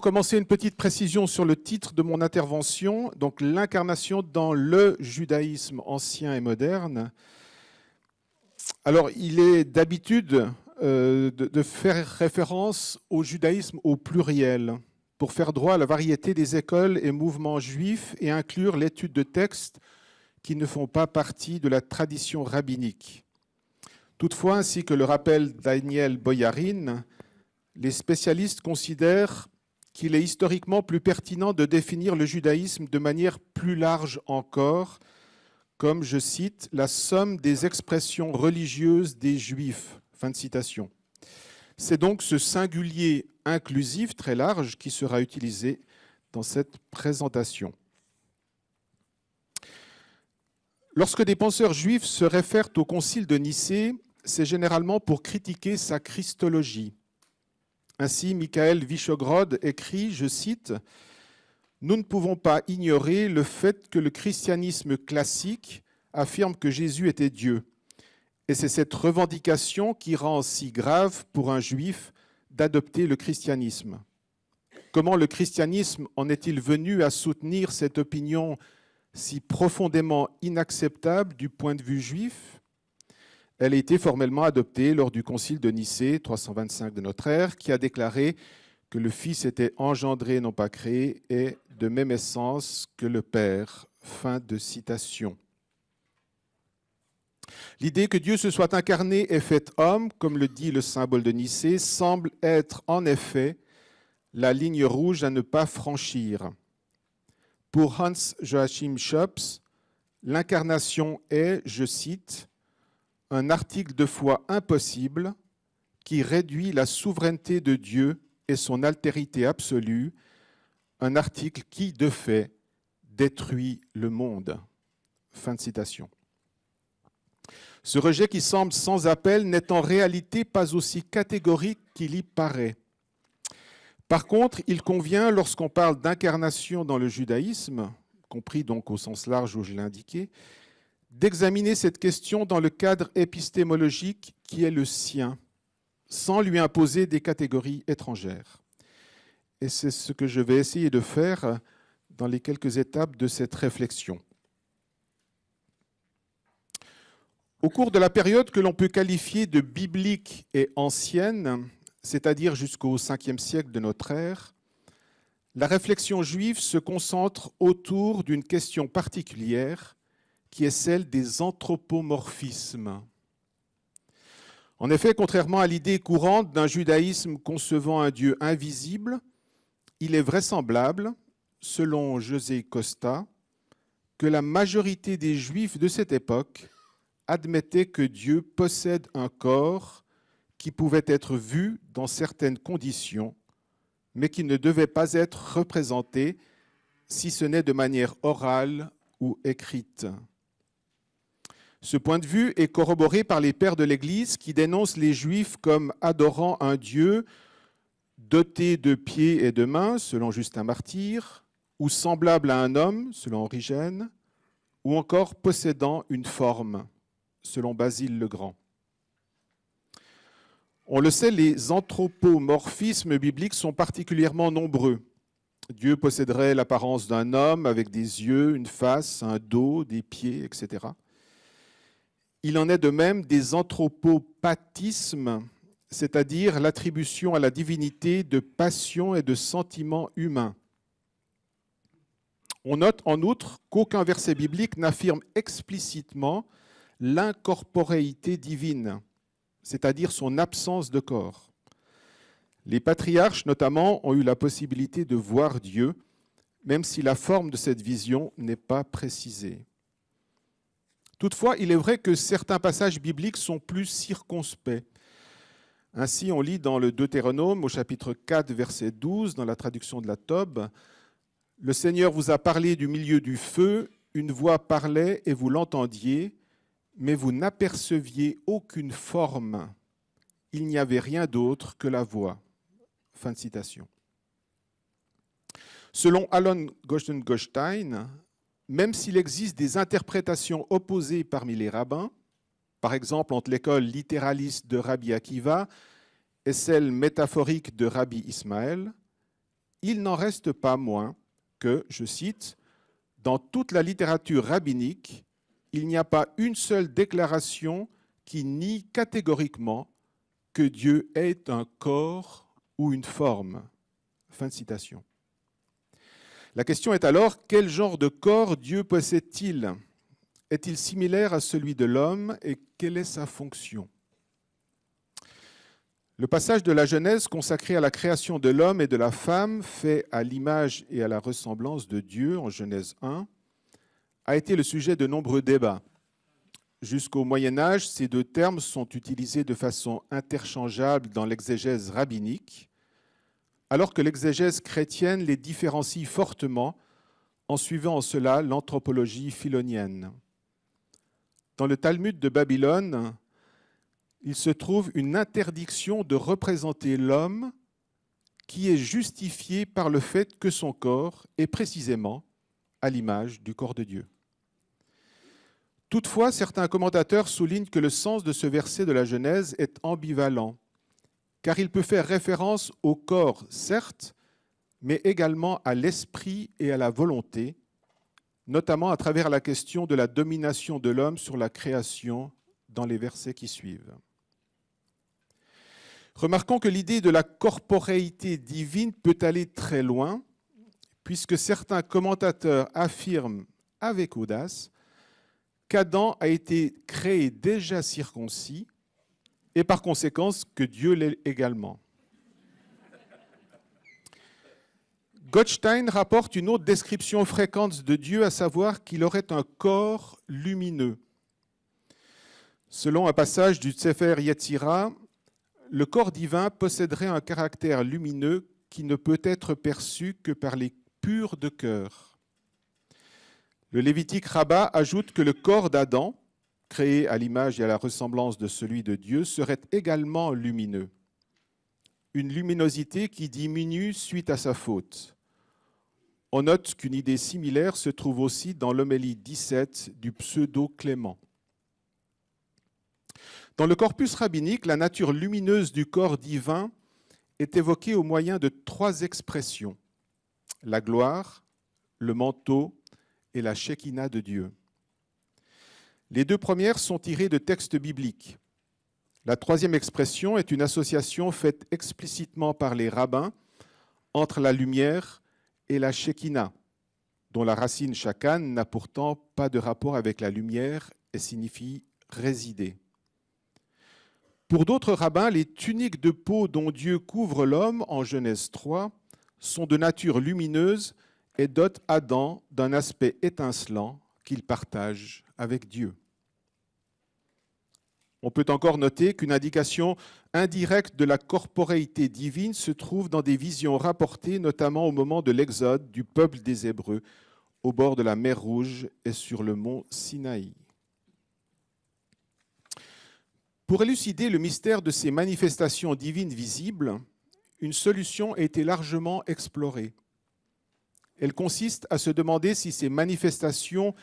pour commencer, une petite précision sur le titre de mon intervention, donc l'incarnation dans le judaïsme ancien et moderne. Alors, il est d'habitude de faire référence au judaïsme au pluriel, pour faire droit à la variété des écoles et mouvements juifs et inclure l'étude de textes qui ne font pas partie de la tradition rabbinique. Toutefois, ainsi que le rappelle Daniel Boyarin, les spécialistes considèrent qu'il est historiquement plus pertinent de définir le judaïsme de manière plus large encore, comme, je cite, « la somme des expressions religieuses des Juifs ». Fin de citation. C'est donc ce singulier inclusif très large qui sera utilisé dans cette présentation. Lorsque des penseurs juifs se réfèrent au concile de Nicée, c'est généralement pour critiquer sa christologie. Ainsi, Michael Vichogrod écrit, je cite, « Nous ne pouvons pas ignorer le fait que le christianisme classique affirme que Jésus était Dieu. Et c'est cette revendication qui rend si grave pour un juif d'adopter le christianisme. Comment le christianisme en est-il venu à soutenir cette opinion si profondément inacceptable du point de vue juif ? Elle a été formellement adoptée lors du concile de Nicée, 325 de notre ère, qui a déclaré que le Fils était engendré, non pas créé, et de même essence que le Père. Fin de citation. L'idée que Dieu se soit incarné et fait homme, comme le dit le symbole de Nicée, semble être en effet la ligne rouge à ne pas franchir. Pour Hans Joachim Schops, l'incarnation est, je cite, « un article de foi impossible qui réduit la souveraineté de Dieu et son altérité absolue, un article qui, de fait, détruit le monde. » Fin de citation. Ce rejet qui semble sans appel n'est en réalité pas aussi catégorique qu'il y paraît. Par contre, il convient, lorsqu'on parle d'incarnation dans le judaïsme, compris donc au sens large où je l'ai indiqué, d'examiner cette question dans le cadre épistémologique qui est le sien, sans lui imposer des catégories étrangères. Et c'est ce que je vais essayer de faire dans les quelques étapes de cette réflexion. Au cours de la période que l'on peut qualifier de biblique et ancienne, c'est-à-dire jusqu'au 5e siècle de notre ère, la réflexion juive se concentre autour d'une question particulière qui est celle des anthropomorphismes. En effet, contrairement à l'idée courante d'un judaïsme concevant un Dieu invisible, il est vraisemblable, selon José Costa, que la majorité des Juifs de cette époque admettait que Dieu possède un corps qui pouvait être vu dans certaines conditions, mais qui ne devait pas être représenté, si ce n'est de manière orale ou écrite. Ce point de vue est corroboré par les pères de l'Église qui dénoncent les Juifs comme adorant un Dieu doté de pieds et de mains, selon Justin Martyr, ou semblable à un homme, selon Origène, ou encore possédant une forme, selon Basile le Grand. On le sait, les anthropomorphismes bibliques sont particulièrement nombreux. Dieu posséderait l'apparence d'un homme avec des yeux, une face, un dos, des pieds, etc. Il en est de même des anthropopathismes, c'est-à-dire l'attribution à la divinité de passions et de sentiments humains. On note en outre qu'aucun verset biblique n'affirme explicitement l'incorporéité divine, c'est-à-dire son absence de corps. Les patriarches, notamment, ont eu la possibilité de voir Dieu, même si la forme de cette vision n'est pas précisée. Toutefois, il est vrai que certains passages bibliques sont plus circonspects. Ainsi, on lit dans le Deutéronome, au chapitre 4, verset 12, dans la traduction de la Tob, « Le Seigneur vous a parlé du milieu du feu, une voix parlait et vous l'entendiez, mais vous n'aperceviez aucune forme. Il n'y avait rien d'autre que la voix. » Fin de citation. Selon Alon Goldstein, même s'il existe des interprétations opposées parmi les rabbins, par exemple entre l'école littéraliste de Rabbi Akiva et celle métaphorique de Rabbi Ismaël, il n'en reste pas moins que, je cite, « Dans toute la littérature rabbinique, il n'y a pas une seule déclaration qui nie catégoriquement que Dieu est un corps ou une forme. » Fin de citation. La question est alors, quel genre de corps Dieu possède-t-il? Est-il similaire à celui de l'homme et quelle est sa fonction? Le passage de la Genèse consacré à la création de l'homme et de la femme, fait à l'image et à la ressemblance de Dieu, en Genèse 1, a été le sujet de nombreux débats. Jusqu'au Moyen Âge, ces deux termes sont utilisés de façon interchangeable dans l'exégèse rabbinique, alors que l'exégèse chrétienne les différencie fortement en suivant en cela l'anthropologie philonienne. Dans le Talmud de Babylone, il se trouve une interdiction de représenter l'homme qui est justifiée par le fait que son corps est précisément à l'image du corps de Dieu. Toutefois, certains commentateurs soulignent que le sens de ce verset de la Genèse est ambivalent, car il peut faire référence au corps, certes, mais également à l'esprit et à la volonté, notamment à travers la question de la domination de l'homme sur la création dans les versets qui suivent. Remarquons que l'idée de la corporéité divine peut aller très loin, puisque certains commentateurs affirment avec audace qu'Adam a été créé déjà circoncis et par conséquent que Dieu l'est également. Gottstein rapporte une autre description fréquente de Dieu, à savoir qu'il aurait un corps lumineux. Selon un passage du Sefer Yetzira, le corps divin posséderait un caractère lumineux qui ne peut être perçu que par les purs de cœur. Le Lévitique Rabbah ajoute que le corps d'Adam, créé à l'image et à la ressemblance de celui de Dieu, serait également lumineux. Une luminosité qui diminue suite à sa faute. On note qu'une idée similaire se trouve aussi dans l'homélie 17 du pseudo-Clément. Dans le corpus rabbinique, la nature lumineuse du corps divin est évoquée au moyen de 3 expressions: la gloire, le manteau et la Shekinah de Dieu. Les 2 premières sont tirées de textes bibliques. La 3e expression est une association faite explicitement par les rabbins entre la lumière et la Shekinah, dont la racine shakan n'a pourtant pas de rapport avec la lumière et signifie résider. Pour d'autres rabbins, les tuniques de peau dont Dieu couvre l'homme en Genèse 3 sont de nature lumineuse et dotent Adam d'un aspect étincelant qu'il partage avec Dieu. On peut encore noter qu'une indication indirecte de la corporéité divine se trouve dans des visions rapportées notamment au moment de l'exode du peuple des Hébreux au bord de la mer Rouge et sur le mont Sinaï. Pour élucider le mystère de ces manifestations divines visibles, une solution a été largement explorée. Elle consiste à se demander si ces manifestations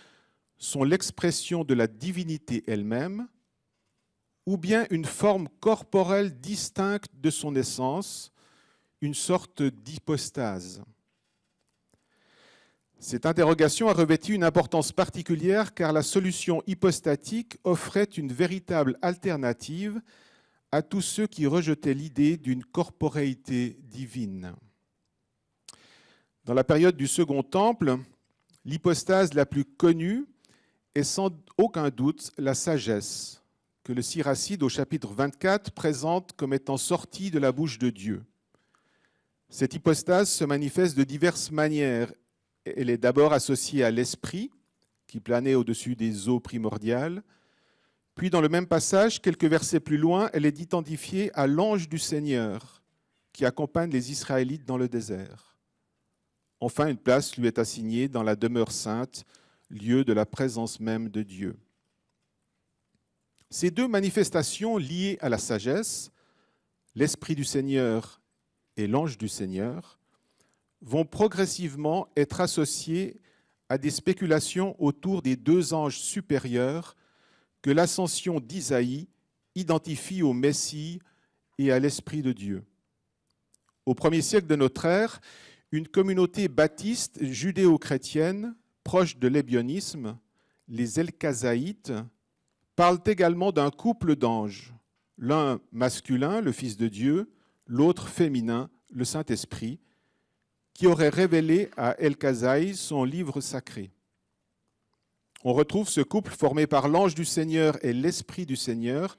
sont l'expression de la divinité elle-même ou bien une forme corporelle distincte de son essence, une sorte d'hypostase. Cette interrogation a revêtu une importance particulière car la solution hypostatique offrait une véritable alternative à tous ceux qui rejetaient l'idée d'une corporéité divine. Dans la période du Second Temple, l'hypostase la plus connue est sans aucun doute la sagesse, que le Siracide au chapitre 24 présente comme étant sortie de la bouche de Dieu. Cette hypostase se manifeste de diverses manières. Elle est d'abord associée à l'esprit, qui planait au-dessus des eaux primordiales. Puis, dans le même passage, quelques versets plus loin, elle est identifiée à l'ange du Seigneur, qui accompagne les Israélites dans le désert. Enfin, une place lui est assignée dans la demeure sainte, lieu de la présence même de Dieu. Ces 2 manifestations liées à la sagesse, l'Esprit du Seigneur et l'ange du Seigneur, vont progressivement être associées à des spéculations autour des 2 anges supérieurs que l'ascension d'Isaïe identifie au Messie et à l'Esprit de Dieu. Au 1er siècle de notre ère, une communauté baptiste judéo-chrétienne proche de l'ébionisme, les Elkazaïtes, parlent également d'un couple d'anges, l'un masculin, le Fils de Dieu, l'autre féminin, le Saint-Esprit, qui aurait révélé à Elkazaï son livre sacré. On retrouve ce couple formé par l'ange du Seigneur et l'Esprit du Seigneur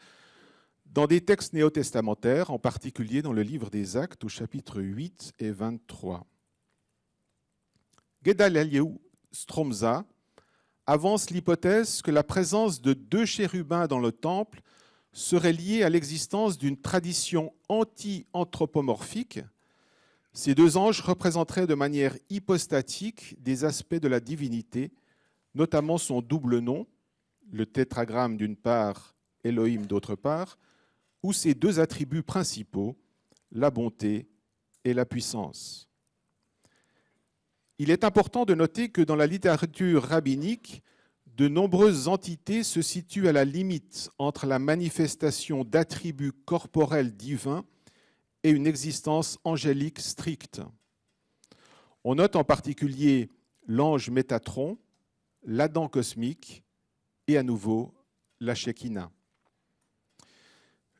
dans des textes néo-testamentaires, en particulier dans le livre des Actes au chapitre 8 et 23. Gedaliahu Stromza avance l'hypothèse que la présence de deux chérubins dans le temple serait liée à l'existence d'une tradition anti-anthropomorphique. Ces deux anges représenteraient de manière hypostatique des aspects de la divinité, notamment son double nom, le tétragramme d'une part, Elohim d'autre part, ou ses deux attributs principaux, la bonté et la puissance. Il est important de noter que dans la littérature rabbinique, de nombreuses entités se situent à la limite entre la manifestation d'attributs corporels divins et une existence angélique stricte. On note en particulier l'ange Métatron, l'Adam cosmique et à nouveau la Shekinah.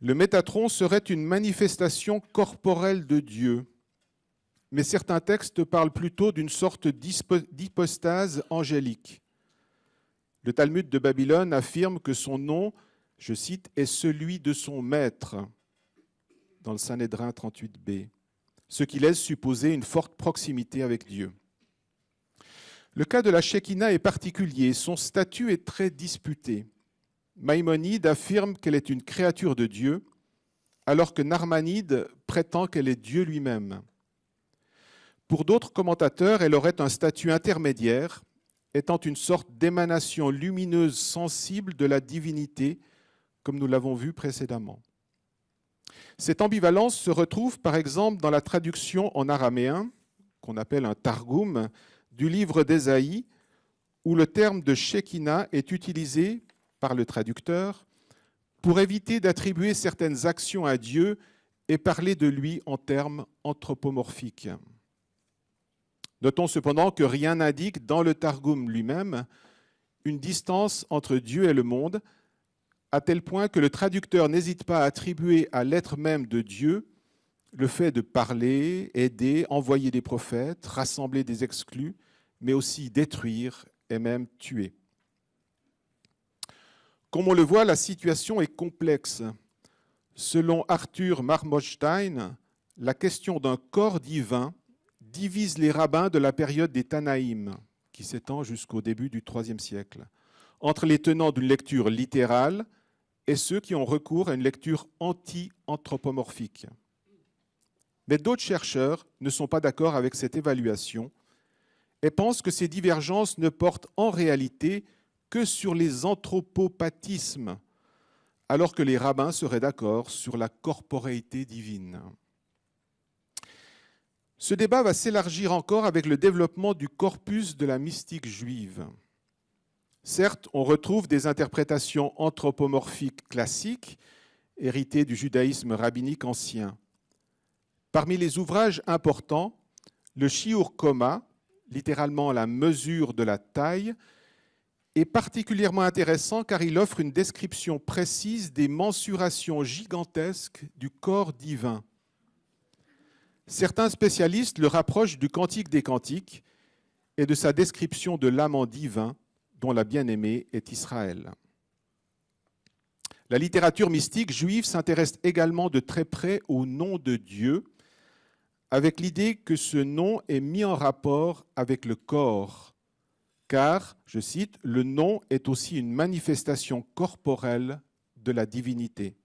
Le Métatron serait une manifestation corporelle de Dieu, mais certains textes parlent plutôt d'une sorte d'hypostase angélique. Le Talmud de Babylone affirme que son nom, je cite, est celui de son maître, dans le Sanhédrin 38b, ce qui laisse supposer une forte proximité avec Dieu. Le cas de la Shekinah est particulier, son statut est très disputé. Maïmonide affirme qu'elle est une créature de Dieu, alors que Narmanide prétend qu'elle est Dieu lui-même. Pour d'autres commentateurs, elle aurait un statut intermédiaire, étant une sorte d'émanation lumineuse sensible de la divinité, comme nous l'avons vu précédemment. Cette ambivalence se retrouve par exemple dans la traduction en araméen, qu'on appelle un targoum, du livre d'Ésaïe, où le terme de Shekinah est utilisé par le traducteur pour éviter d'attribuer certaines actions à Dieu et parler de lui en termes anthropomorphiques. Notons cependant que rien n'indique dans le Targum lui-même une distance entre Dieu et le monde, à tel point que le traducteur n'hésite pas à attribuer à l'être même de Dieu le fait de parler, aider, envoyer des prophètes, rassembler des exclus, mais aussi détruire et même tuer. Comme on le voit, la situation est complexe. Selon Arthur Marmorstein, la question d'un corps divin divise les rabbins de la période des Tanaïm, qui s'étend jusqu'au début du IIIe siècle, entre les tenants d'une lecture littérale et ceux qui ont recours à une lecture anti-anthropomorphique. Mais d'autres chercheurs ne sont pas d'accord avec cette évaluation et pensent que ces divergences ne portent en réalité que sur les anthropopathismes, alors que les rabbins seraient d'accord sur la corporéité divine. Ce débat va s'élargir encore avec le développement du corpus de la mystique juive. Certes, on retrouve des interprétations anthropomorphiques classiques, héritées du judaïsme rabbinique ancien. Parmi les ouvrages importants, le Shiur Koma, littéralement la mesure de la taille, est particulièrement intéressant car il offre une description précise des mensurations gigantesques du corps divin. Certains spécialistes le rapprochent du Cantique des Cantiques et de sa description de l'amant divin dont la bien-aimée est Israël. La littérature mystique juive s'intéresse également de très près au nom de Dieu, avec l'idée que ce nom est mis en rapport avec le corps, car, je cite, « le nom est aussi une manifestation corporelle de la divinité ».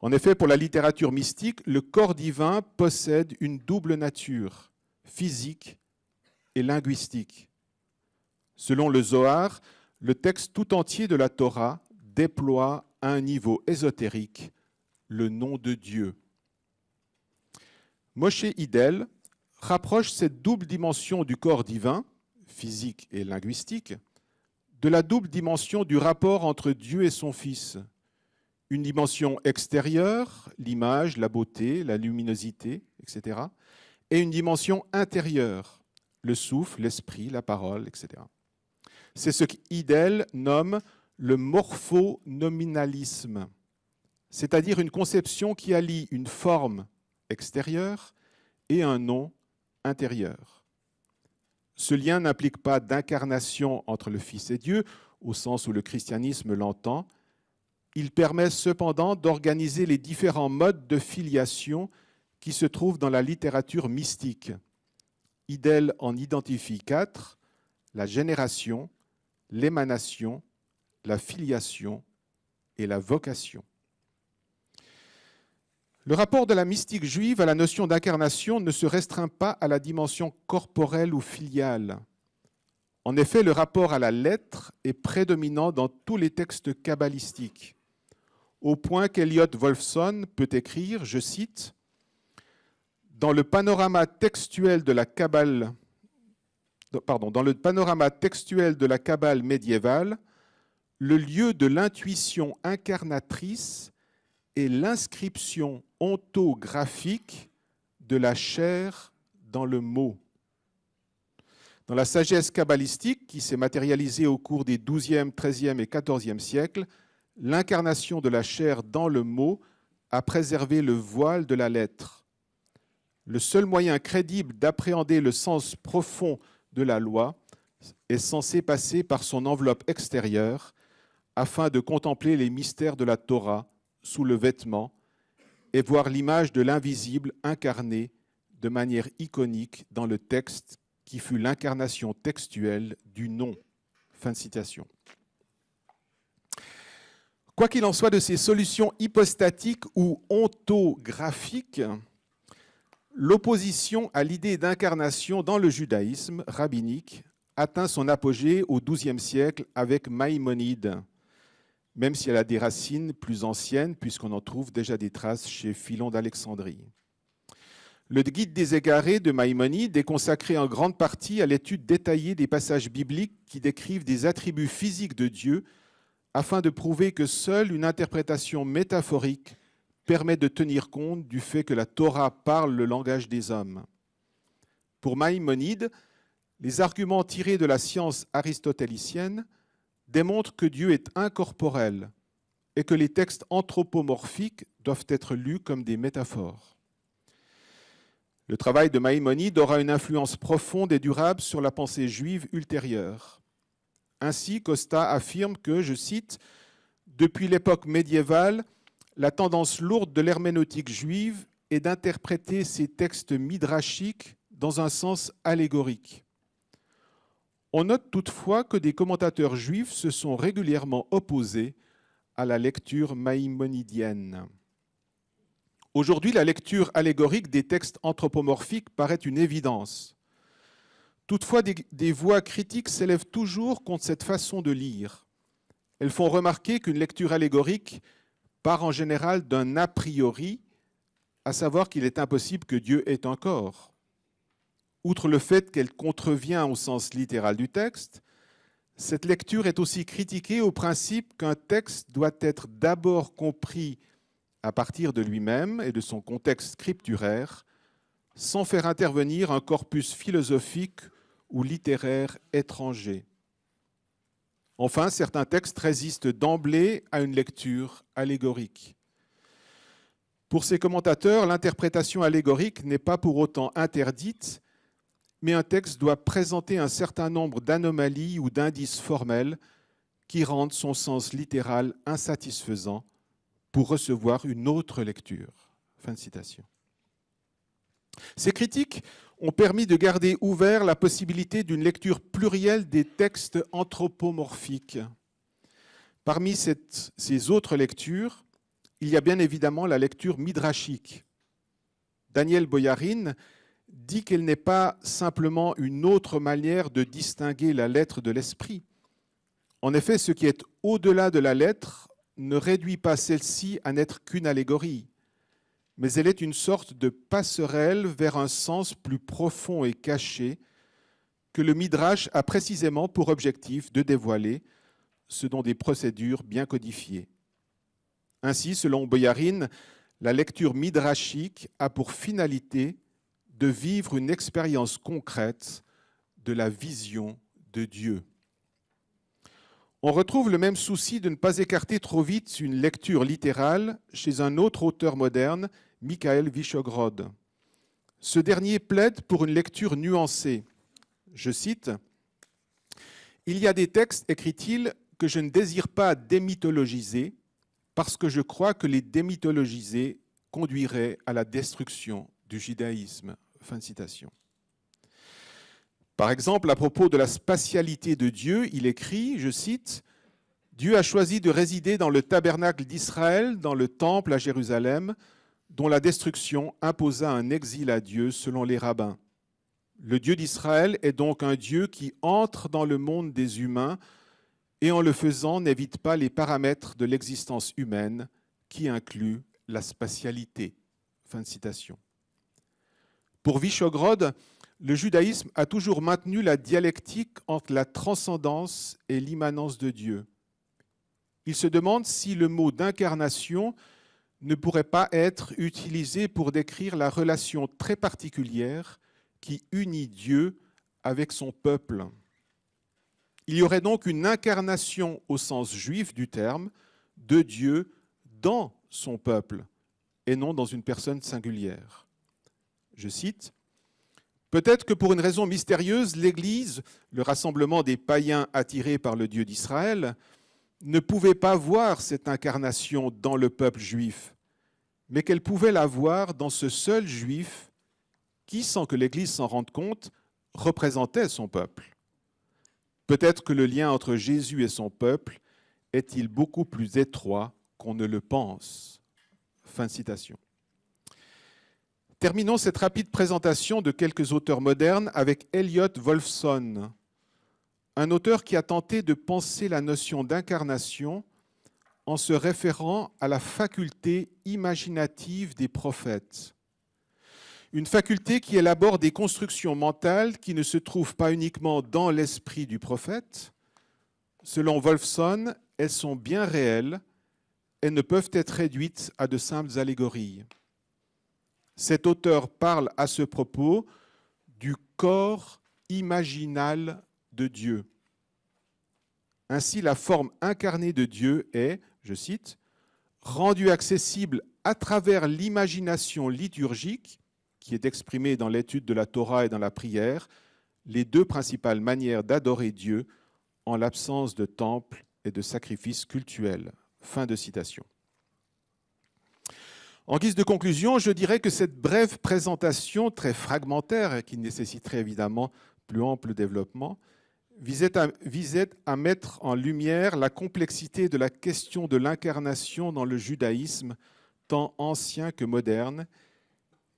En effet, pour la littérature mystique, le corps divin possède une double nature, physique et linguistique. Selon le Zohar, le texte tout entier de la Torah déploie à un niveau ésotérique le nom de Dieu. Moshe Hidel rapproche cette double dimension du corps divin, physique et linguistique, de la double dimension du rapport entre Dieu et son Fils. Une dimension extérieure, l'image, la beauté, la luminosité, etc., et une dimension intérieure, le souffle, l'esprit, la parole, etc. C'est ce qu'Idel nomme le morphonominalisme, c'est-à-dire une conception qui allie une forme extérieure et un nom intérieur. Ce lien n'implique pas d'incarnation entre le Fils et Dieu, au sens où le christianisme l'entend. Il permet cependant d'organiser les différents modes de filiation qui se trouvent dans la littérature mystique. Idel en identifie 4, la génération, l'émanation, la filiation et la vocation. Le rapport de la mystique juive à la notion d'incarnation ne se restreint pas à la dimension corporelle ou filiale. En effet, le rapport à la lettre est prédominant dans tous les textes kabbalistiques, au point qu'Eliot Wolfson peut écrire, je cite, « Dans le panorama textuel de la Kabbale médiévale, le lieu de l'intuition incarnatrice est l'inscription ontographique de la chair dans le mot. » Dans la sagesse kabbalistique qui s'est matérialisée au cours des XIIe, XIIIe et XIVe siècles, l'incarnation de la chair dans le mot a préservé le voile de la lettre. Le seul moyen crédible d'appréhender le sens profond de la loi est censé passer par son enveloppe extérieure afin de contempler les mystères de la Torah sous le vêtement et voir l'image de l'invisible incarnée de manière iconique dans le texte qui fut l'incarnation textuelle du nom. Fin de citation. Quoi qu'il en soit de ces solutions hypostatiques ou ontographiques, l'opposition à l'idée d'incarnation dans le judaïsme rabbinique atteint son apogée au XIIe siècle avec Maïmonide, même si elle a des racines plus anciennes, puisqu'on en trouve déjà des traces chez Philon d'Alexandrie. Le Guide des égarés de Maïmonide est consacré en grande partie à l'étude détaillée des passages bibliques qui décrivent des attributs physiques de Dieu, afin de prouver que seule une interprétation métaphorique permet de tenir compte du fait que la Torah parle le langage des hommes. Pour Maïmonide, les arguments tirés de la science aristotélicienne démontrent que Dieu est incorporel et que les textes anthropomorphiques doivent être lus comme des métaphores. Le travail de Maïmonide aura une influence profonde et durable sur la pensée juive ultérieure. Ainsi, Costa affirme que, je cite, « Depuis l'époque médiévale, la tendance lourde de l'herméneutique juive est d'interpréter ces textes midrashiques dans un sens allégorique. On note toutefois que des commentateurs juifs se sont régulièrement opposés à la lecture maïmonidienne. Aujourd'hui, la lecture allégorique des textes anthropomorphiques paraît une évidence. Toutefois, des voix critiques s'élèvent toujours contre cette façon de lire. Elles font remarquer qu'une lecture allégorique part en général d'un a priori, à savoir qu'il est impossible que Dieu ait un corps. Outre le fait qu'elle contrevient au sens littéral du texte, cette lecture est aussi critiquée au principe qu'un texte doit être d'abord compris à partir de lui-même et de son contexte scripturaire, sans faire intervenir un corpus philosophique ou littéraire étranger. Enfin, certains textes résistent d'emblée à une lecture allégorique. Pour ces commentateurs, l'interprétation allégorique n'est pas pour autant interdite, mais un texte doit présenter un certain nombre d'anomalies ou d'indices formels qui rendent son sens littéral insatisfaisant pour recevoir une autre lecture. Fin de citation. Ces critiques ont permis de garder ouvert la possibilité d'une lecture plurielle des textes anthropomorphiques. Parmi ces autres lectures, il y a bien évidemment la lecture midrashique. Daniel Boyarin dit qu'elle n'est pas simplement une autre manière de distinguer la lettre de l'esprit. En effet, ce qui est au-delà de la lettre ne réduit pas celle-ci à n'être qu'une allégorie, mais elle est une sorte de passerelle vers un sens plus profond et caché que le Midrash a précisément pour objectif de dévoiler, selon des procédures bien codifiées. Ainsi, selon Boyarin, la lecture midrashique a pour finalité de vivre une expérience concrète de la vision de Dieu. On retrouve le même souci de ne pas écarter trop vite une lecture littérale chez un autre auteur moderne, Mikhail Vyshogrod. Ce dernier plaide pour une lecture nuancée. Je cite, « Il y a des textes, écrit-il, que je ne désire pas démythologiser parce que je crois que les démythologiser conduirait à la destruction du judaïsme. » Fin de citation. Par exemple, à propos de la spatialité de Dieu, il écrit, je cite, « Dieu a choisi de résider dans le tabernacle d'Israël, dans le temple à Jérusalem, dont la destruction imposa un exil à Dieu selon les rabbins. Le Dieu d'Israël est donc un Dieu qui entre dans le monde des humains et en le faisant n'évite pas les paramètres de l'existence humaine qui incluent la spatialité. » Fin de citation. Pour Vyshogrod, le judaïsme a toujours maintenu la dialectique entre la transcendance et l'immanence de Dieu. Il se demande si le mot d'incarnation ne pourrait pas être utilisé pour décrire la relation très particulière qui unit Dieu avec son peuple. Il y aurait donc une incarnation au sens juif du terme de Dieu dans son peuple et non dans une personne singulière. Je cite, « Peut-être que pour une raison mystérieuse, l'Église, le rassemblement des païens attirés par le Dieu d'Israël, ne pouvait pas voir cette incarnation dans le peuple juif, mais qu'elle pouvait la voir dans ce seul juif qui, sans que l'Église s'en rende compte, représentait son peuple. Peut-être que le lien entre Jésus et son peuple est-il beaucoup plus étroit qu'on ne le pense. » Fin de citation. Terminons cette rapide présentation de quelques auteurs modernes avec Elliot Wolfson, un auteur qui a tenté de penser la notion d'incarnation en se référant à la faculté imaginative des prophètes. Une faculté qui élabore des constructions mentales qui ne se trouvent pas uniquement dans l'esprit du prophète. Selon Wolfson, elles sont bien réelles et ne peuvent être réduites à de simples allégories. Cet auteur parle à ce propos du corps imaginal de Dieu. Ainsi, la forme incarnée de Dieu est, je cite, « rendue accessible à travers l'imagination liturgique, qui est exprimée dans l'étude de la Torah et dans la prière, les deux principales manières d'adorer Dieu en l'absence de temple et de sacrifices cultuels. » Fin de citation. En guise de conclusion, je dirais que cette brève présentation très fragmentaire, et qui nécessiterait évidemment plus ample développement, visait à mettre en lumière la complexité de la question de l'incarnation dans le judaïsme, tant ancien que moderne,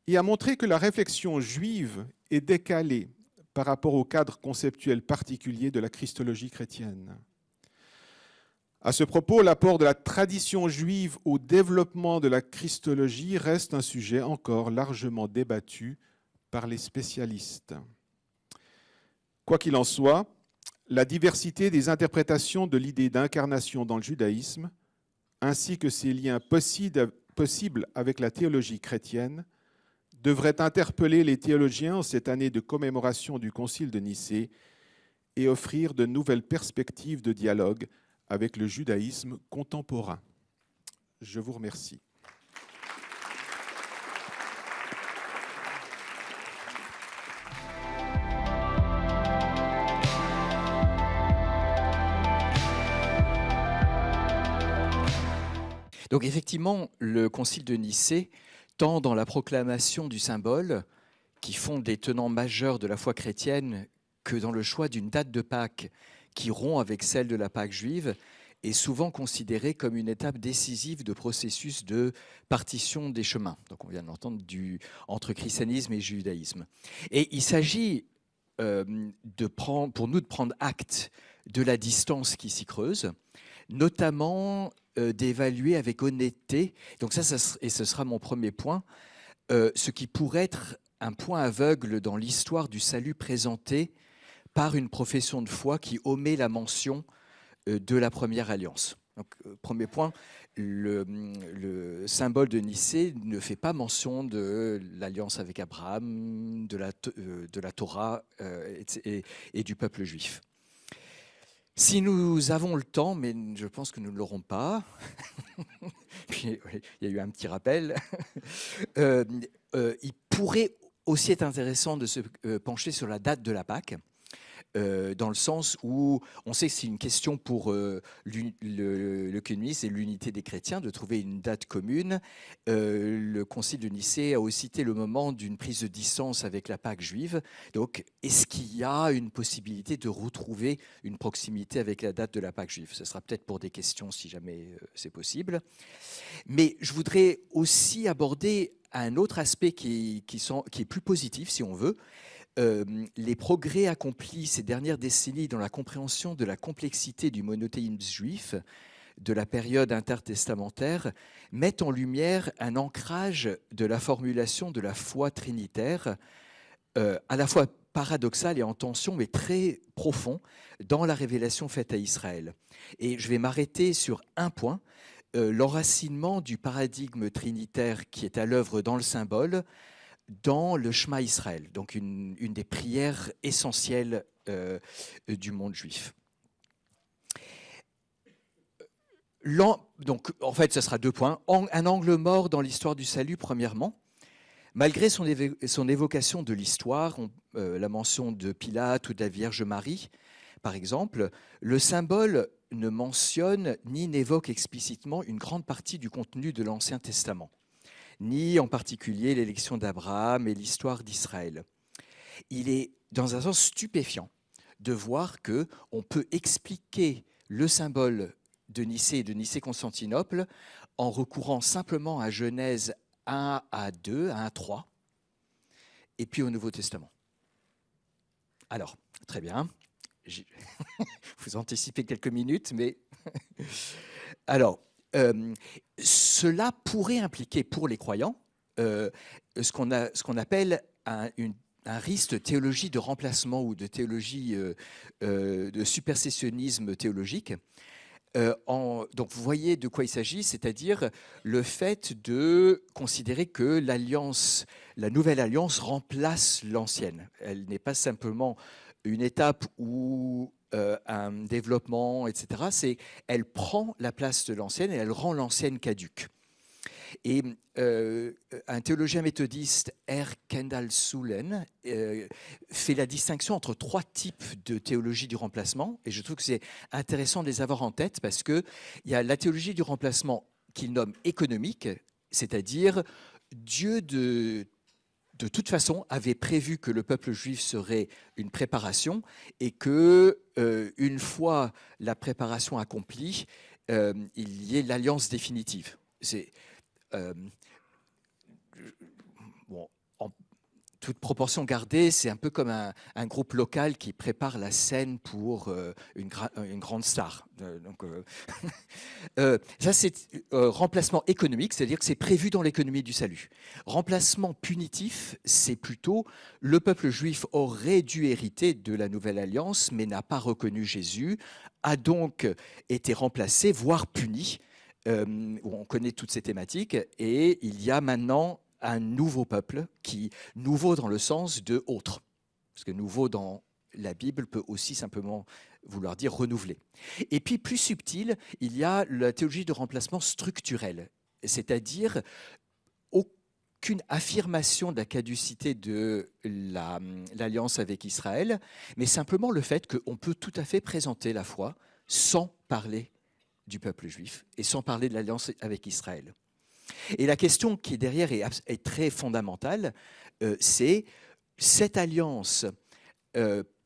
et à montrer que la réflexion juive est décalée par rapport au cadre conceptuel particulier de la christologie chrétienne. À ce propos, l'apport de la tradition juive au développement de la christologie reste un sujet encore largement débattu par les spécialistes. Quoi qu'il en soit, la diversité des interprétations de l'idée d'incarnation dans le judaïsme, ainsi que ses liens possibles avec la théologie chrétienne, devrait interpeller les théologiens en cette année de commémoration du Concile de Nicée et offrir de nouvelles perspectives de dialogue avec le judaïsme contemporain. Je vous remercie. Donc effectivement, le Concile de Nicée, tant dans la proclamation du symbole, qui fonde les tenants majeurs de la foi chrétienne, que dans le choix d'une date de Pâques qui rompt avec celle de la Pâque juive, est souvent considérée comme une étape décisive de processus de partition des chemins. Donc on vient de l'entendre entre christianisme et judaïsme. Et il s'agit pour nous de prendre acte de la distance qui s'y creuse, notamment d'évaluer avec honnêteté, donc et ce sera mon premier point, ce qui pourrait être un point aveugle dans l'histoire du salut présenté par une profession de foi qui omet la mention de la première alliance. Donc, premier point, le symbole de Nicée ne fait pas mention de l'alliance avec Abraham, de la Torah et du peuple juif. Si nous avons le temps, mais je pense que nous ne l'aurons pas, puis il y a eu un petit rappel, il pourrait aussi être intéressant de se pencher sur la date de la Pâque, dans le sens où on sait que c'est une question pour l'œcuménisme et l'unité des chrétiens de trouver une date commune. Le Concile de Nicée a aussi cité le moment d'une prise de distance avec la Pâque juive. Donc, est-ce qu'il y a une possibilité de retrouver une proximité avec la date de la Pâque juive? Ce sera peut-être pour des questions si jamais c'est possible. Mais je voudrais aussi aborder un autre aspect qui est plus positif, si on veut. Les progrès accomplis ces dernières décennies dans la compréhension de la complexité du monothéisme juif de la période intertestamentaire mettent en lumière un ancrage de la formulation de la foi trinitaire, à la fois paradoxal et en tension, mais très profond dans la révélation faite à Israël. Et je vais m'arrêter sur un point, l'enracinement du paradigme trinitaire qui est à l'œuvre dans le symbole, dans le Shema Israël, donc une des prières essentielles du monde juif. Donc, en fait, ce sera 2 points. Un angle mort dans l'histoire du salut, premièrement. Malgré son évocation de l'histoire, la mention de Pilate ou de la Vierge Marie, par exemple, le symbole ne mentionne ni n'évoque explicitement une grande partie du contenu de l'Ancien Testament, ni en particulier l'élection d'Abraham et l'histoire d'Israël. Il est dans un sens stupéfiant de voir qu'on peut expliquer le symbole de Nicée et de Nicée-Constantinople en recourant simplement à Genèse 1 à 2, 1 à 3, et puis au Nouveau Testament. Alors, très bien. Vous anticipez quelques minutes, mais... Alors, cela pourrait impliquer pour les croyants ce qu'on appelle un risque de théologie de remplacement ou de théologie de supersessionnisme théologique. Donc vous voyez de quoi il s'agit, c'est-à-dire le fait de considérer que la nouvelle alliance remplace l'ancienne. Elle n'est pas simplement une étape où un développement, etc. Elle prend la place de l'ancienne et elle rend l'ancienne caduque. Et un théologien méthodiste, R. Kendall Sulen, fait la distinction entre 3 types de théologie du remplacement. Et je trouve que c'est intéressant de les avoir en tête parce qu'il y a la théologie du remplacement qu'il nomme économique, c'est-à-dire Dieu de toute façon avait prévu que le peuple juif serait une préparation et que, une fois la préparation accomplie, il y ait l'alliance définitive. Bon, en toute proportion gardée, c'est un peu comme un groupe local qui prépare la scène pour une grande star. Ça, c'est remplacement économique, c'est-à-dire que c'est prévu dans l'économie du salut. Remplacement punitif, c'est plutôt le peuple juif aurait dû hériter de la nouvelle alliance, mais n'a pas reconnu Jésus, a donc été remplacé, voire puni. On connaît toutes ces thématiques, et il y a maintenant un nouveau peuple, nouveau dans le sens de autre, parce que nouveau dans la Bible peut aussi simplement vouloir dire renouveler. Et puis plus subtil, il y a la théologie de remplacement structurel, c'est-à-dire aucune affirmation de la caducité de l'alliance avec Israël, mais simplement le fait qu'on peut tout à fait présenter la foi sans parler du peuple juif et sans parler de l'alliance avec Israël. Et la question qui est derrière est très fondamentale, c'est cette alliance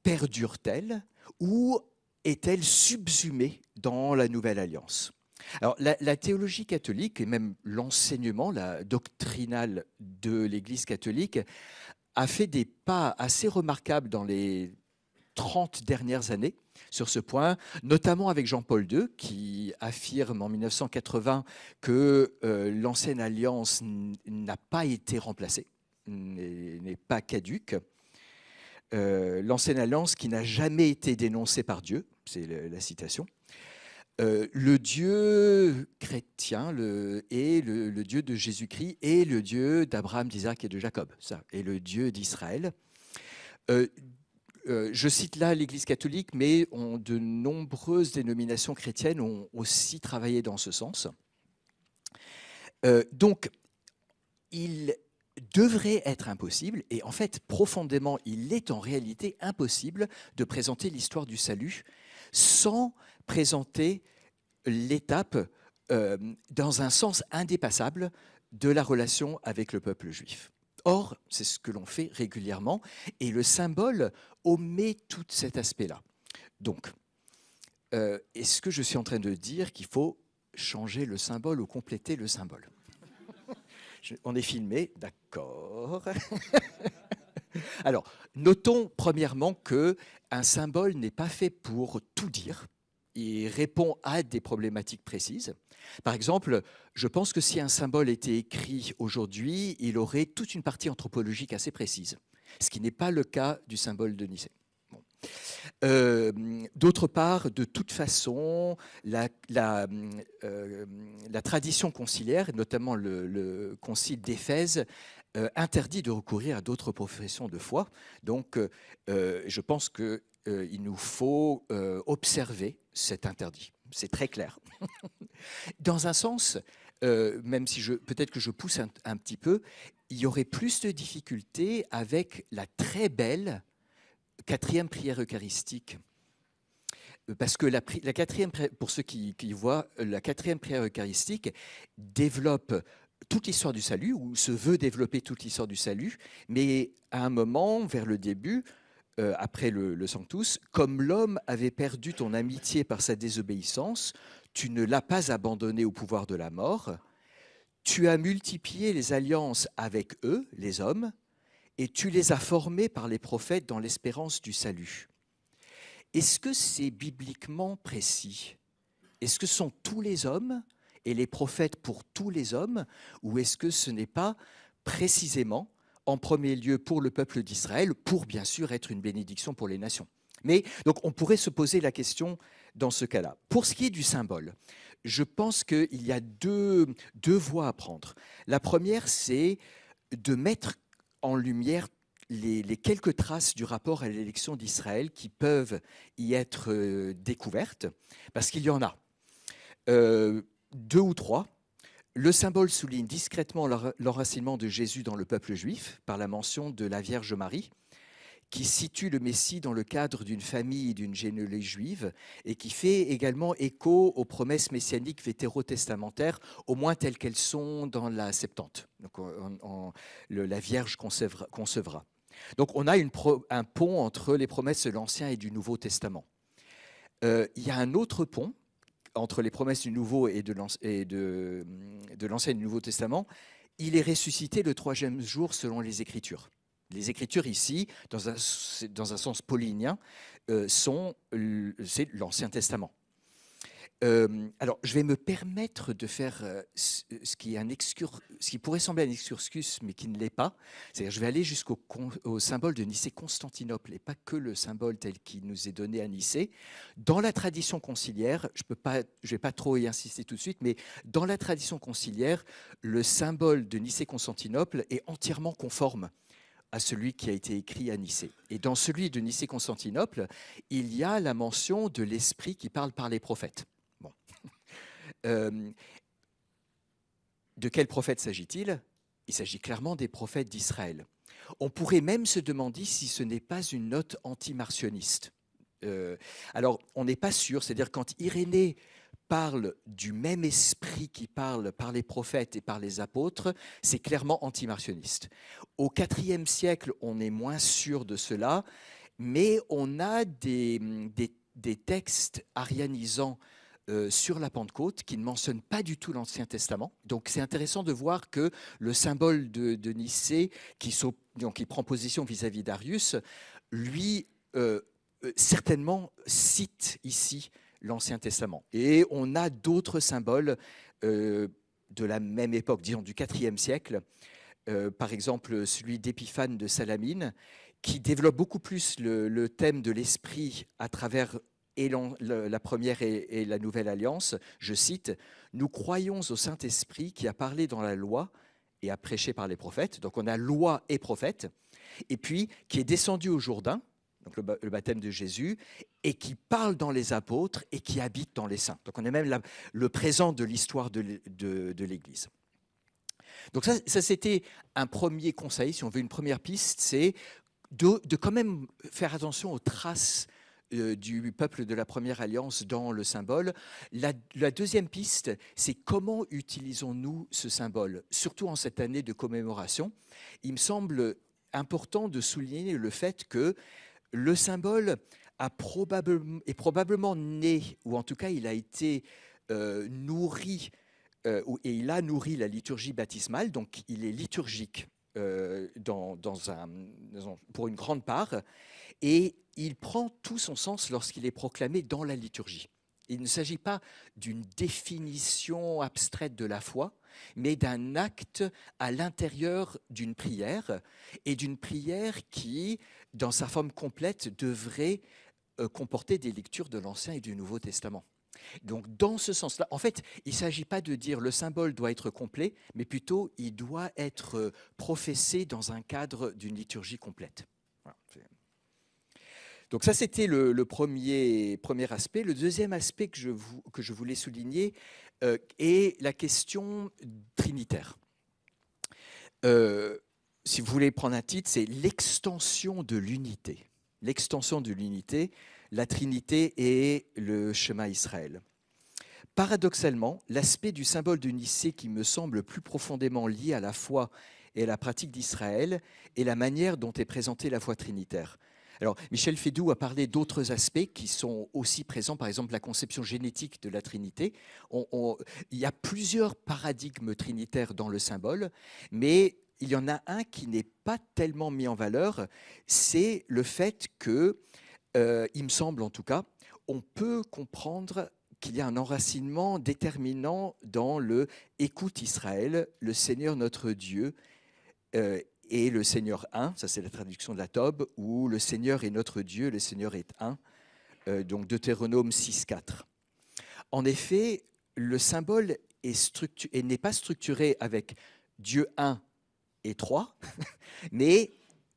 perdure-t-elle ou est-elle subsumée dans la nouvelle alliance? Alors, la théologie catholique et même l'enseignement, la doctrinale de l'Église catholique a fait des pas assez remarquables dans les 30 dernières années sur ce point, notamment avec Jean-Paul II, qui affirme en 1980 que l'ancienne alliance n'a pas été remplacée, n'est pas caduque. L'ancienne alliance qui n'a jamais été dénoncée par Dieu, c'est la citation. Le Dieu chrétien est le Dieu de Jésus-Christ et le Dieu d'Abraham, d'Isaac et de Jacob, ça, et le Dieu d'Israël. Je cite là l'Église catholique, mais de nombreuses dénominations chrétiennes ont aussi travaillé dans ce sens. Donc, il devrait être impossible, et en fait, profondément, il est en réalité impossible de présenter l'histoire du salut sans présenter l'étape dans un sens indépassable de la relation avec le peuple juif. Or, c'est ce que l'on fait régulièrement, et le symbole omet tout cet aspect-là. Donc, est-ce que je suis en train de dire qu'il faut changer le symbole ou compléter le symbole? On est filmé, d'accord. Alors, notons premièrement qu'un symbole n'est pas fait pour tout dire. Il répond à des problématiques précises. Par exemple, je pense que si un symbole était écrit aujourd'hui, il aurait toute une partie anthropologique assez précise, ce qui n'est pas le cas du symbole de Nicée. Bon. D'autre part, de toute façon, la tradition conciliaire, notamment le concile d'Éphèse, interdit de recourir à d'autres professions de foi. Donc, je pense qu'il nous faut observer cet interdit. C'est très clair. Dans un sens, même si peut-être que je pousse un petit peu, il y aurait plus de difficultés avec la très belle quatrième prière eucharistique. Parce que la quatrième, pour ceux qui voient, la quatrième prière eucharistique développe toute l'histoire du salut, ou se veut développer toute l'histoire du salut, mais à un moment, vers le début, après le Sanctus, comme l'homme avait perdu ton amitié par sa désobéissance, tu ne l'as pas abandonné au pouvoir de la mort, tu as multiplié les alliances avec eux, les hommes, et tu les as formés par les prophètes dans l'espérance du salut. Est-ce que c'est bibliquement précis? Est-ce que ce sont tous les hommes et les prophètes pour tous les hommes, ou est-ce que ce n'est pas précisément, en premier lieu pour le peuple d'Israël, pour bien sûr être une bénédiction pour les nations? Mais donc on pourrait se poser la question dans ce cas-là. Pour ce qui est du symbole, je pense qu'il y a deux voies à prendre. La première, c'est de mettre en lumière les quelques traces du rapport à l'élection d'Israël qui peuvent y être découvertes, parce qu'il y en a. 2 ou 3. Le symbole souligne discrètement l'enracinement de Jésus dans le peuple juif par la mention de la Vierge Marie, qui situe le Messie dans le cadre d'une famille et d'une généalogie juive, et qui fait également écho aux promesses messianiques vétérotestamentaires, au moins telles qu'elles sont dans la Septante. Donc, la Vierge concevra. Donc on a un pont entre les promesses de l'Ancien et du Nouveau Testament. Il y a un autre pont entre les promesses du Nouveau et de l'Ancien et du Nouveau Testament. Il est ressuscité le 3e jour selon les Écritures. Les Écritures ici, dans un sens paulinien, c'est l'Ancien Testament. Alors, je vais me permettre de faire ce qui pourrait sembler un excursus, mais qui ne l'est pas. C'est-à-dire, je vais aller jusqu'au symbole de Nicée-Constantinople, et pas que le symbole tel qu'il nous est donné à Nicée. Dans la tradition conciliaire, je ne vais pas trop y insister tout de suite, mais dans la tradition conciliaire, le symbole de Nicée-Constantinople est entièrement conforme à celui qui a été écrit à Nicée. Et dans celui de Nicée-Constantinople, il y a la mention de l'Esprit qui parle par les prophètes. Bon. De quels prophètes s'agit-il? Il s'agit clairement des prophètes d'Israël. On pourrait même se demander si ce n'est pas une note anti-marcionniste. Alors, on n'est pas sûr, c'est-à-dire quand Irénée parle du même esprit qui parle par les prophètes et par les apôtres, c'est clairement anti-marcionniste. Au IVe siècle, on est moins sûr de cela, mais on a des textes arianisants sur la Pentecôte qui ne mentionnent pas du tout l'Ancien Testament. Donc c'est intéressant de voir que le symbole de Nicée, qui prend position vis-à-vis d'Arius, lui, certainement cite ici l'Ancien Testament. Et on a d'autres symboles de la même époque, disons du IVe siècle, par exemple celui d'Épiphane de Salamine, qui développe beaucoup plus le thème de l'esprit à travers et la première et la nouvelle alliance, je cite, « Nous croyons au Saint-Esprit qui a parlé dans la loi et a prêché par les prophètes ». Donc on a loi et prophète, et puis qui est descendu au Jourdain, donc le baptême de Jésus, et qui parle dans les apôtres et qui habite dans les saints. Donc on est même le présent de l'histoire de l'Église. Donc ça c'était un premier conseil, si on veut une première piste, c'est de quand même faire attention aux traces du peuple de la première alliance dans le symbole. La deuxième piste, c'est comment utilisons-nous ce symbole, surtout en cette année de commémoration. Il me semble important de souligner le fait que le symbole est probablement né, ou en tout cas il a été nourri, et il a nourri la liturgie baptismale, donc il est liturgique pour une grande part, et il prend tout son sens lorsqu'il est proclamé dans la liturgie. Il ne s'agit pas d'une définition abstraite de la foi, mais d'un acte à l'intérieur d'une prière, et d'une prière qui, dans sa forme complète, devrait comporter des lectures de l'Ancien et du Nouveau Testament. Donc, dans ce sens-là, en fait, il ne s'agit pas de dire le symbole doit être complet, mais plutôt il doit être professé dans un cadre d'une liturgie complète. Voilà. Donc ça, c'était le premier aspect. Le deuxième aspect que je voulais souligner est la question trinitaire. Si vous voulez prendre un titre, c'est l'extension de l'unité. L'extension de l'unité, la Trinité et le schéma Israël. Paradoxalement, l'aspect du symbole de Nicée qui me semble plus profondément lié à la foi et à la pratique d'Israël est la manière dont est présentée la foi trinitaire. Alors, Michel Fédoux a parlé d'autres aspects qui sont aussi présents, par exemple la conception génétique de la Trinité. Il y a plusieurs paradigmes trinitaires dans le symbole, mais il y en a un qui n'est pas tellement mis en valeur, c'est le fait que, il me semble en tout cas, on peut comprendre qu'il y a un enracinement déterminant dans le « Écoute Israël, le Seigneur notre Dieu et le Seigneur un », ça c'est la traduction de la Tob, ou « Le Seigneur est notre Dieu, le Seigneur est un », donc Deutéronome 6,4. En effet, le symbole n'est pas structuré avec Dieu un et trois, mais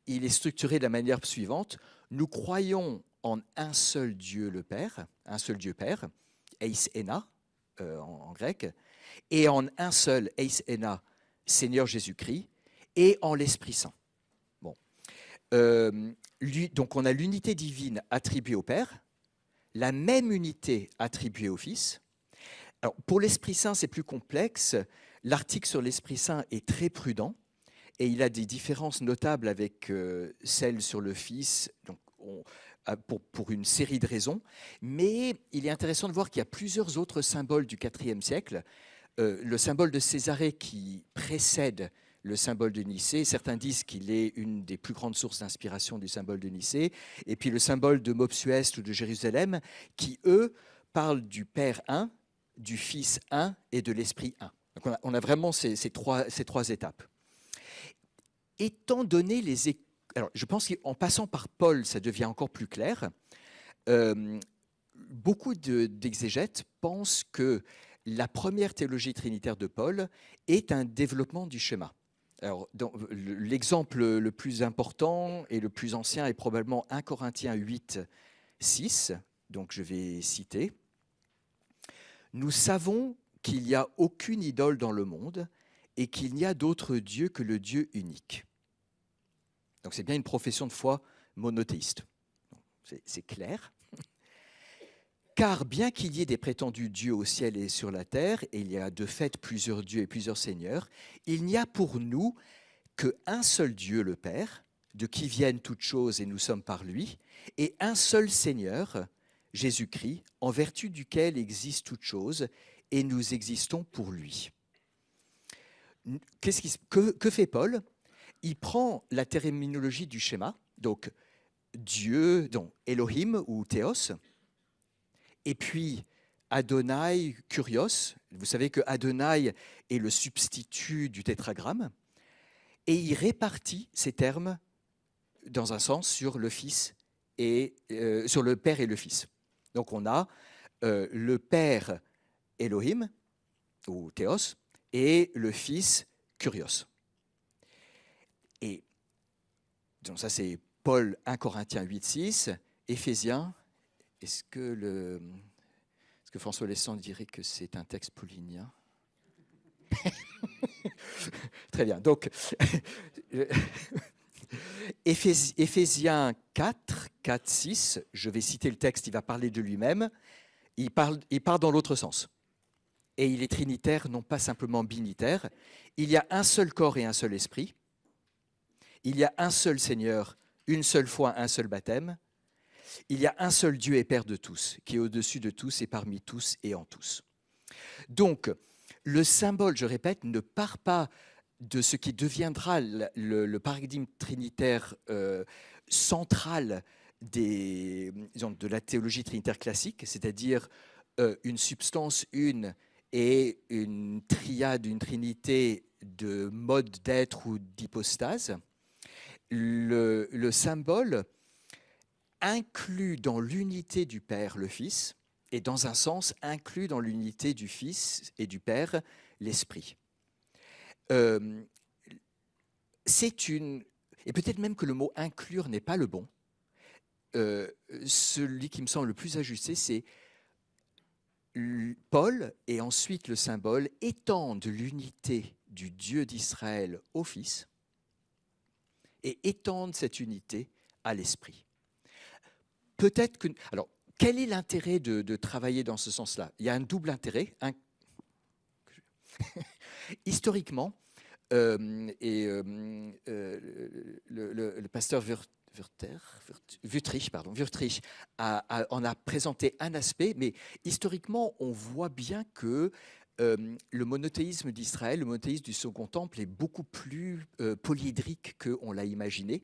il est structuré de la manière suivante. Nous croyons en un seul Dieu le Père, un seul Dieu Père, Eis Ena en grec, et en un seul Eis Ena, Seigneur Jésus-Christ, et en l'Esprit Saint. Bon. Donc on a l'unité divine attribuée au Père, la même unité attribuée au Fils. Alors, pour l'Esprit Saint, c'est plus complexe. L'article sur l'Esprit Saint est très prudent, et il a des différences notables avec celle sur le Fils, donc pour une série de raisons. Mais il est intéressant de voir qu'il y a plusieurs autres symboles du IVe siècle. Le symbole de Césarée qui précède le symbole de Nicée. Certains disent qu'il est une des plus grandes sources d'inspiration du symbole de Nicée. Et puis le symbole de Mopsuest ou de Jérusalem qui, eux, parlent du Père un, du Fils un et de l'Esprit un. Donc on a vraiment ces trois étapes. Étant donné alors, je pense qu'en passant par Paul, ça devient encore plus clair. Beaucoup d'exégètes pensent que la première théologie trinitaire de Paul est un développement du schéma. Alors, l'exemple le plus important et le plus ancien est probablement 1 Corinthiens 8, 6, donc je vais citer. « Nous savons qu'il n'y a aucune idole dans le monde et qu'il n'y a d'autre Dieu que le Dieu unique. » Donc c'est bien une profession de foi monothéiste. C'est clair. Car bien qu'il y ait des prétendus dieux au ciel et sur la terre, et il y a de fait plusieurs dieux et plusieurs seigneurs, il n'y a pour nous qu'un seul Dieu, le Père, de qui viennent toutes choses et nous sommes par lui, et un seul Seigneur, Jésus-Christ, en vertu duquel existent toutes choses, et nous existons pour lui. Que fait Paul ? Il prend la terminologie du schéma, donc Dieu, donc Elohim ou Théos, et puis Adonai, Kurios. Vous savez que Adonai est le substitut du tétragramme, et il répartit ces termes dans un sens sur le Fils et sur le Père et le Fils. Donc on a le Père Elohim, ou Théos, et le Fils Kurios. Et donc ça c'est Paul 1 Corinthiens 8,6, Éphésiens. Est-ce que François Lessant dirait que c'est un texte paulinien? Très bien. Donc, Éphésiens 4, 6, je vais citer le texte, il va parler de lui-même. Il part dans l'autre sens. Et il est trinitaire, non pas simplement binitaire. Il y a un seul corps et un seul esprit. Il y a un seul Seigneur, une seule foi, un seul baptême. Il y a un seul Dieu et Père de tous, qui est au-dessus de tous et parmi tous et en tous. Donc, le symbole, je répète, ne part pas de ce qui deviendra le paradigme trinitaire central de la théologie trinitaire classique, c'est-à-dire une substance une et une triade, une trinité de mode d'être ou d'hypostase. Le symbole inclut dans l'unité du Père le Fils, et dans un sens inclut dans l'unité du Fils et du Père l'Esprit. Et peut-être même que le mot inclure n'est pas le bon. Celui qui me semble le plus ajusté, c'est Paul et ensuite le symbole étendent l'unité du Dieu d'Israël au Fils et étendent cette unité à l'Esprit. Peut-être que... Alors, quel est l'intérêt de travailler dans ce sens-là? Il y a un double intérêt. Historiquement, le pasteur Wüttrich en a présenté un aspect, mais historiquement, on voit bien que le monothéisme d'Israël, le monothéisme du Second Temple est beaucoup plus polyédrique qu'on l'a imaginé.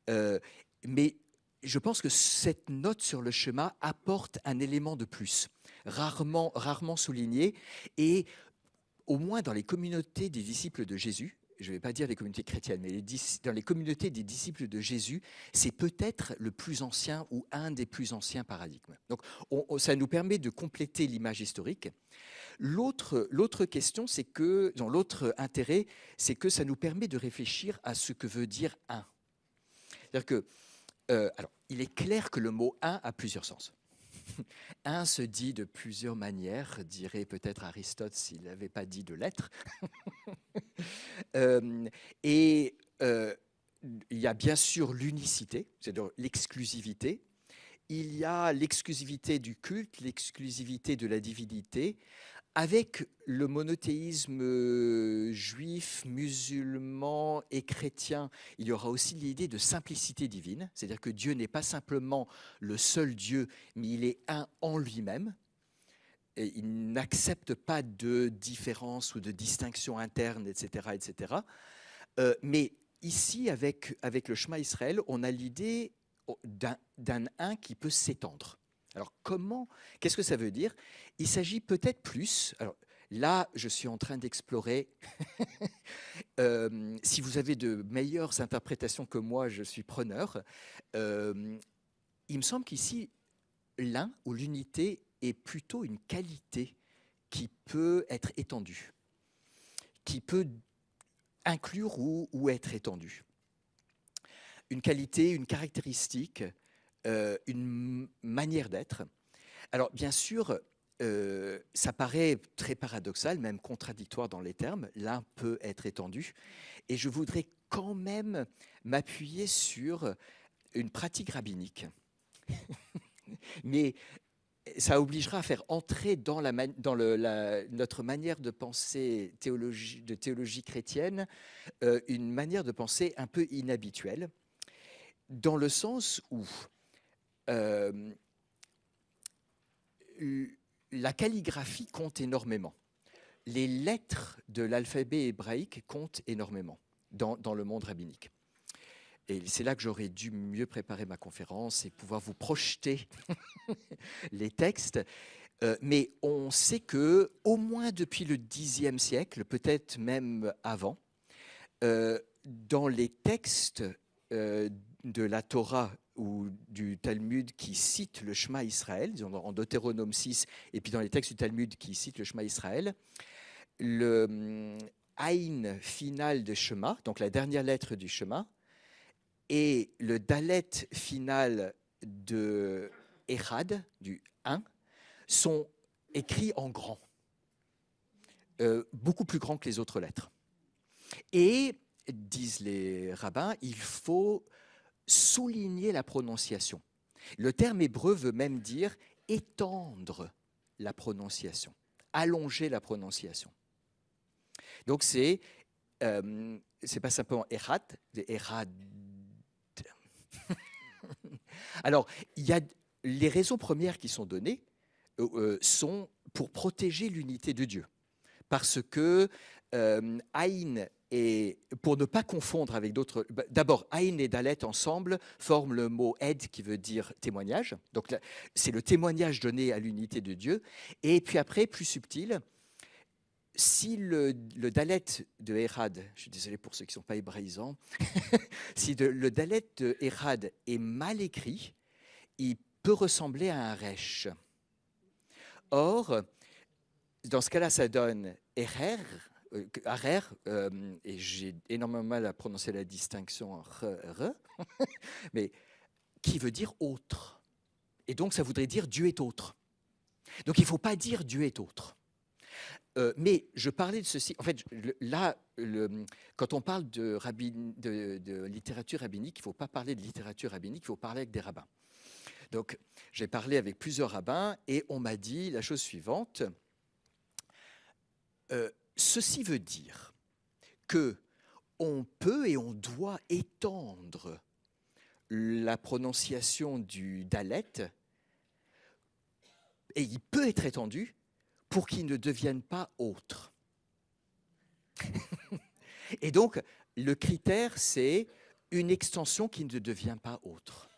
Mais je pense que cette note sur le schéma apporte un élément de plus, rarement souligné, et au moins dans les communautés des disciples de Jésus, je ne vais pas dire les communautés chrétiennes, mais dans les communautés des disciples de Jésus, c'est peut-être le plus ancien ou un des plus anciens paradigmes. Donc ça nous permet de compléter l'image historique. L'autre question, c'est que, l'autre intérêt, c'est que ça nous permet de réfléchir à ce que veut dire un. C'est-à-dire que, alors, il est clair que le mot un a plusieurs sens. Un se dit de plusieurs manières, dirait peut-être Aristote s'il n'avait pas dit de lettres. Il y a bien sûr l'unicité, c'est-à-dire l'exclusivité. Il y a l'exclusivité du culte, l'exclusivité de la divinité. Avec le monothéisme juif, musulman et chrétien, il y aura aussi l'idée de simplicité divine, c'est-à-dire que Dieu n'est pas simplement le seul Dieu, mais il est un en lui-même. Et il n'accepte pas de différence ou de distinction interne, etc. etc. Mais ici, avec le Shema Israël, on a l'idée d'un un qui peut s'étendre. Alors qu'est-ce que ça veut dire? Il s'agit peut-être plus, alors là je suis en train d'explorer, si vous avez de meilleures interprétations que moi, je suis preneur. Il me semble qu'ici, l'un ou l'unité est plutôt une qualité qui peut être étendue, qui peut inclure ou être étendue. Une qualité, une caractéristique, une manière d'être. Alors, bien sûr, ça paraît très paradoxal, même contradictoire dans les termes. L'un peut être étendu. Et je voudrais quand même m'appuyer sur une pratique rabbinique. Mais ça obligera à faire entrer dans notre manière de penser de théologie chrétienne une manière de penser un peu inhabituelle, dans le sens où la calligraphie compte énormément. Les lettres de l'alphabet hébraïque comptent énormément dans le monde rabbinique. Et c'est là que j'aurais dû mieux préparer ma conférence et pouvoir vous projeter les textes. Mais on sait que, au moins depuis le Xe siècle, peut-être même avant, dans les textes de la Torah ou du Talmud qui citent le Shema Israël, en Deutéronome 6, et puis dans les textes du Talmud qui citent le Shema Israël, le Aïn final de Shema, donc la dernière lettre du Shema, et le Dalet final de Echad, du 1, sont écrits en grand, beaucoup plus grand que les autres lettres. Et, disent les rabbins, il faut souligner la prononciation. Le terme hébreu veut même dire étendre la prononciation, allonger la prononciation. Donc c'est pas simplement Echad, c'est Echad. Alors, il y a les raisons premières qui sont données sont pour protéger l'unité de Dieu. Parce que Aïn, et pour ne pas confondre avec d'autres. D'abord, Aïn et Dalet ensemble forment le mot Ed qui veut dire témoignage. Donc c'est le témoignage donné à l'unité de Dieu. Et puis après, plus subtil, si le Dalet de Echad, je suis désolé pour ceux qui ne sont pas hébraïsants, si le Dalet de Echad est mal écrit, il peut ressembler à un Resh. Or, dans ce cas-là, ça donne Erer, et j'ai énormément mal à prononcer la distinction re, mais qui veut dire autre. Et donc, ça voudrait dire Dieu est autre. Donc, il ne faut pas dire Dieu est autre. Mais je parlais de ceci. En fait, là, quand on parle de littérature rabbinique, il ne faut pas parler de littérature rabbinique, il faut parler avec des rabbins. Donc, j'ai parlé avec plusieurs rabbins et on m'a dit la chose suivante. Ceci veut dire que on peut et on doit étendre la prononciation du Dalet, et il peut être étendu pour qu'il ne devienne pas autre. Et donc, le critère, c'est une extension qui ne devient pas autre.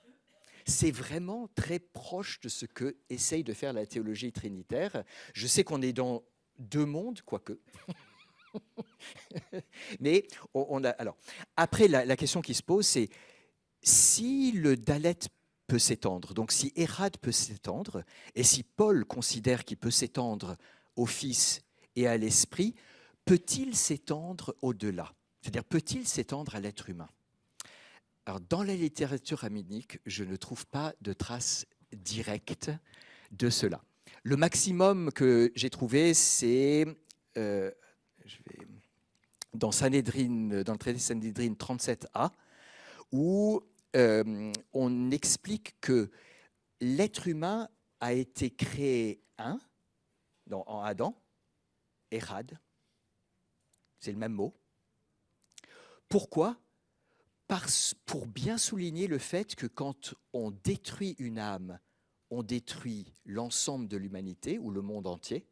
C'est vraiment très proche de ce que essaye de faire la théologie trinitaire. Je sais qu'on est dans deux mondes, quoique. Mais alors, après, la question qui se pose, c'est si le Dalet peut s'étendre, donc si Echad peut s'étendre, et si Paul considère qu'il peut s'étendre au Fils et à l'Esprit, peut-il s'étendre au-delà? C'est-à-dire, peut-il s'étendre à l'être humain? Alors, dans la littérature rabbinique, je ne trouve pas de traces directes de cela. Le maximum que j'ai trouvé, c'est dans le traité Sanhédrin 37a, où on explique que l'être humain a été créé en Adam, Echad, c'est le même mot. Pourquoi ? Pour bien souligner le fait que quand on détruit une âme, on détruit l'ensemble de l'humanité ou le monde entier.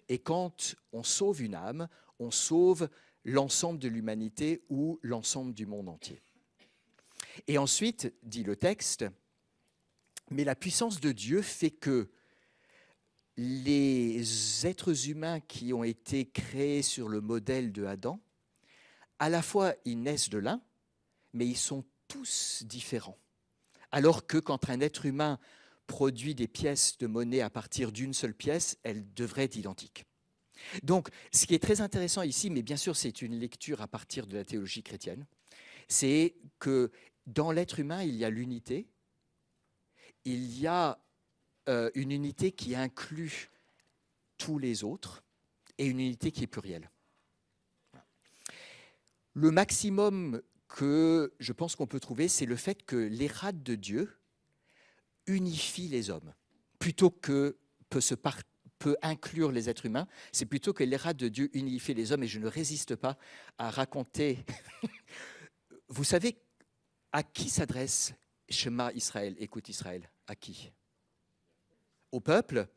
Et quand on sauve une âme, on sauve l'ensemble de l'humanité ou l'ensemble du monde entier. Et ensuite, dit le texte, mais la puissance de Dieu fait que les êtres humains qui ont été créés sur le modèle de Adam, à la fois ils naissent de l'un, mais ils sont tous différents. Alors que quand un être humain produit des pièces de monnaie à partir d'une seule pièce, elles devraient être identiques. Donc, ce qui est très intéressant ici, mais bien sûr c'est une lecture à partir de la théologie chrétienne, c'est que dans l'être humain, il y a l'unité, il y a une unité qui inclut tous les autres et une unité qui est plurielle. Le maximum que je pense qu'on peut trouver, c'est le fait que l'Echad de Dieu unifie les hommes, plutôt que peut inclure les êtres humains, c'est plutôt que l'Echad de Dieu unifie les hommes, et je ne résiste pas à raconter. Vous savez à qui s'adresse Shema Israël, écoute Israël, à qui? Au peuple.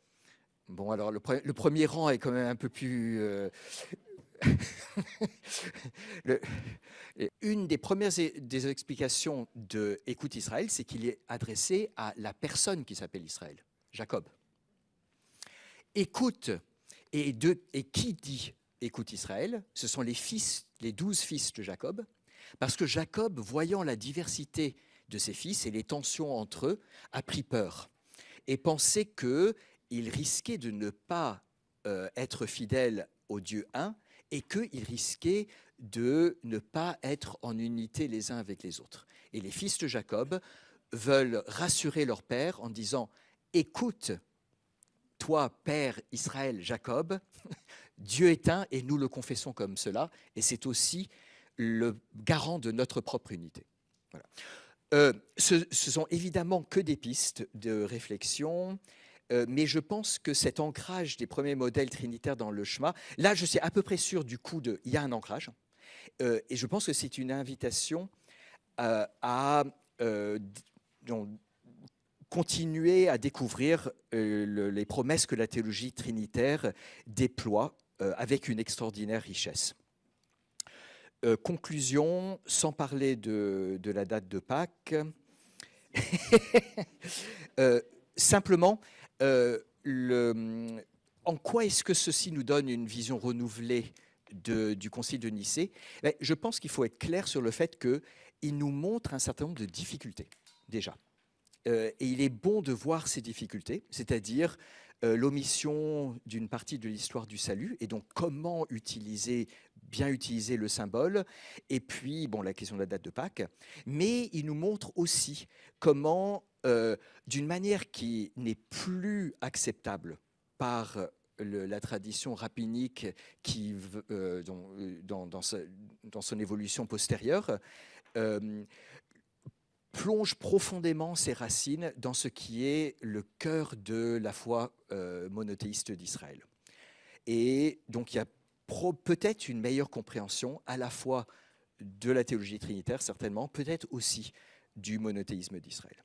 Bon, alors le premier rang est quand même un peu plus... Une des premières des explications de Écoute Israël, c'est qu'il est adressé à la personne qui s'appelle Israël, Jacob. Écoute, et qui dit Écoute Israël? Ce sont les 12 fils de Jacob, parce que Jacob, voyant la diversité de ses fils et les tensions entre eux, a pris peur et pensait qu'il risquait de ne pas être fidèle au Dieu un et qu'il risquait de ne pas être en unité les uns avec les autres. Et les fils de Jacob veulent rassurer leur père en disant « Écoute, toi, père Israël, Jacob, Dieu est un et nous le confessons comme cela, et c'est aussi le garant de notre propre unité. » Voilà. Ce sont évidemment que des pistes de réflexion, mais je pense que cet ancrage des premiers modèles trinitaires dans le Shema, là je suis à peu près sûr du coup il y a un ancrage, et je pense que c'est une invitation à continuer à découvrir les promesses que la théologie trinitaire déploie avec une extraordinaire richesse. Conclusion, sans parler de la date de Pâques, simplement, en quoi est-ce que ceci nous donne une vision renouvelée du Concile de Nicée? Je pense qu'il faut être clair sur le fait qu'il nous montre un certain nombre de difficultés, déjà. Et il est bon de voir ces difficultés, c'est-à-dire l'omission d'une partie de l'histoire du salut, et donc comment bien utiliser le symbole, et puis la question de la date de Pâques, mais il nous montre aussi comment, d'une manière qui n'est plus acceptable par la tradition rabbinique dans son évolution postérieure, plonge profondément ses racines dans ce qui est le cœur de la foi monothéiste d'Israël. Et donc il y a peut-être une meilleure compréhension à la fois de la théologie trinitaire, certainement, peut-être aussi du monothéisme d'Israël.